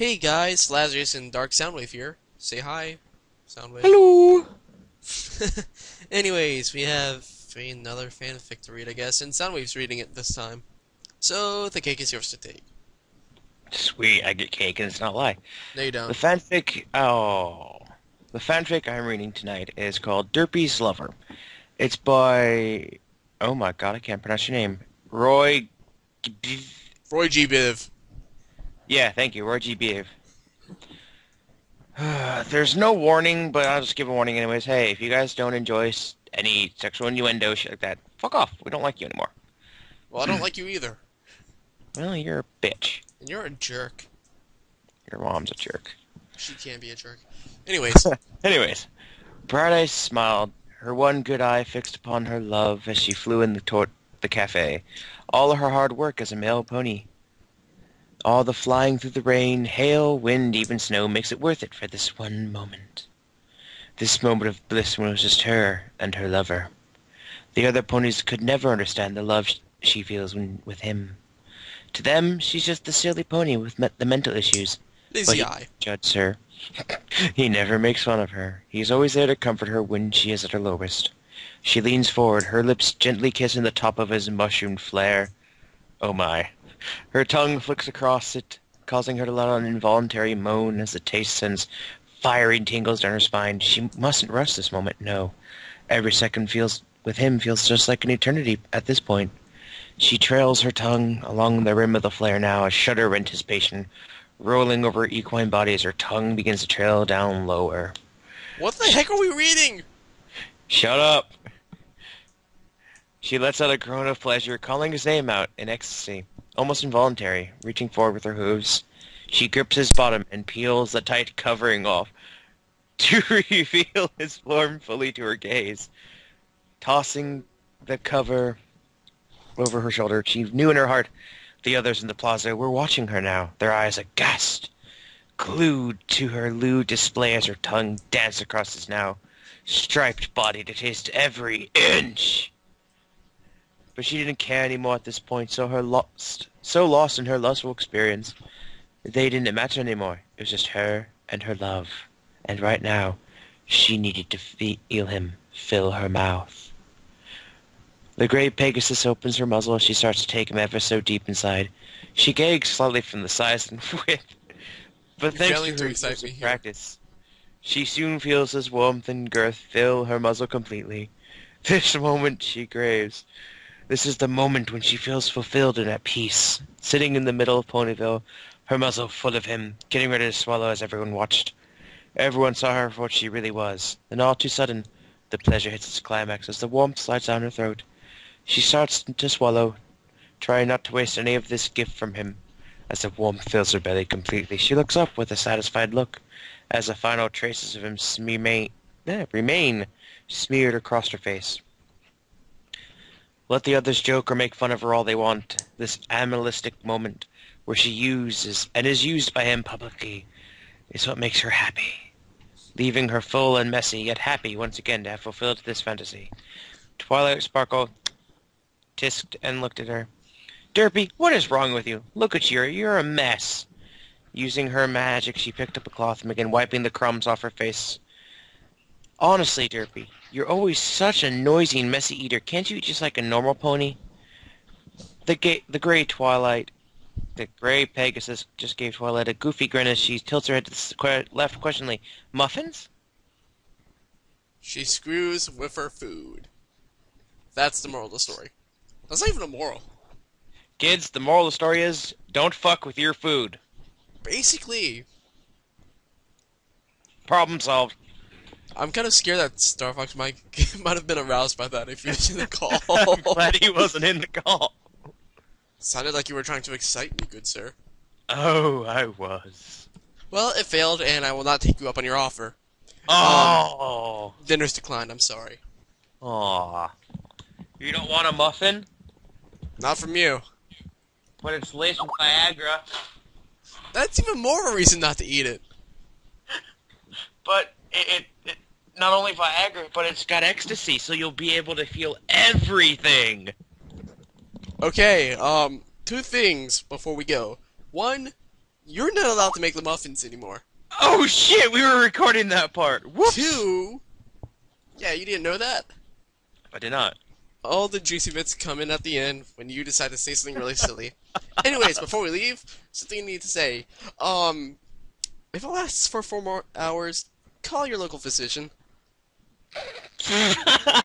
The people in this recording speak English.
Hey guys, Lazryus and Soundwave here. Say hi, Soundwave. Hello! Anyways, we have another fanfic to read, I guess, and Soundwave's reading it this time. So, the cake is yours to take. Sweet, I get cake and it's not a lie. No, you The don't. fanfic, the fanfic I'm reading tonight is called Derpy's Lover. It's by, oh my god, I can't pronounce your name. Roy G. Biv. Yeah, thank you, Roy G. Biv. There's no warning, but I'll just give a warning anyways. Hey, if you guys don't enjoy any sexual innuendo, shit like that, fuck off. We don't like you anymore. Well, I don't like you either. Well, you're a bitch. And you're a jerk. Your mom's a jerk. She can be a jerk. Anyways, Anyways, Bright Eyes smiled, her one good eye fixed upon her love as she flew in toward the cafe. All her hard work as a male pony. All the flying through the rain, hail, wind, even snow makes it worth it for this one moment. This moment of bliss was just her and her lover. The other ponies could never understand the love she feels with him. To them, she's just the silly pony with the mental issues. But lazy he eye. judges her. He never makes fun of her. He's always there to comfort her when she is at her lowest. She leans forward, her lips gently kissing the top of his mushroom flare. Oh my. Her tongue flicks across it, causing her to let out an involuntary moan as the taste sends fiery tingles down her spine. She mustn't rush this moment, no. Every second with him feels just like an eternity at this point. She trails her tongue along the rim of the flare now, a shudder of anticipation rolling over her equine body as her tongue begins to trail down lower. What the heck are we reading? Shut up! She lets out a groan of pleasure, calling his name out in ecstasy, almost involuntary, reaching forward with her hooves. She grips his bottom and peels the tight covering off to reveal his form fully to her gaze. Tossing the cover over her shoulder, she knew in her heart the others in the plaza were watching her now, their eyes aghast, glued to her lewd display as her tongue danced across his now striped body to taste every inch. But she didn't care anymore at this point, so lost in her lustful experience, they didn't matter anymore. It was just her and her love, and right now, she needed to feel him fill her mouth. The gray Pegasus opens her muzzle as she starts to take him ever so deep inside. She gags slightly from the size and width, but You're thanks failing to to her excite years me of here. practice, she soon feels his warmth and girth fill her muzzle completely. This moment she craves. This is the moment when she feels fulfilled and at peace, sitting in the middle of Ponyville, her muzzle full of him, getting ready to swallow as everyone watched. Everyone saw her for what she really was. Then all too sudden, the pleasure hits its climax as the warmth slides down her throat. She starts to swallow, trying not to waste any of this gift from him. As the warmth fills her belly completely, she looks up with a satisfied look, as the final traces of him remain smeared across her face. Let the others joke or make fun of her all they want. This animalistic moment, where she uses and is used by him publicly, is what makes her happy, leaving her full and messy, yet happy once again to have fulfilled this fantasy. Twilight Sparkle tisked and looked at her. Derpy, what is wrong with you? Look at you, you're a mess. Using her magic, she picked up a cloth and began wiping the crumbs off her face. Honestly, Derpy, you're always such a noisy and messy eater. Can't you eat just like a normal pony? The gray Pegasus just gave Twilight a goofy grin as she tilts her head to the left questioningly. Muffins? She screws with her food. That's the moral of the story. That's not even a moral. Kids, the moral of the story is, don't fuck with your food. Basically, Problem solved. I'm kind of scared that Star Fox might have been aroused by that if you was in the call. I'm glad he wasn't in the call. Sounded like you were trying to excite me, good sir. Oh, I was. Well, it failed, and I will not take you up on your offer. Oh. Dinner's declined, I'm sorry. Aw. You don't want a muffin? Not from you. But it's laced with Viagra. That's even more of a reason not to eat it. But it not only Viagra, but it's got ecstasy, so you'll be able to feel everything. Okay, two things before we go. One, 1, you're not allowed to make the muffins anymore. oh shit, we were recording that part. Whoops. 2, yeah, you didn't know that? I did not. All the juicy bits come in at the end when you decide to say something really silly. Anyways, before we leave, something you need to say. If it lasts for 4 more hours, call your local physician.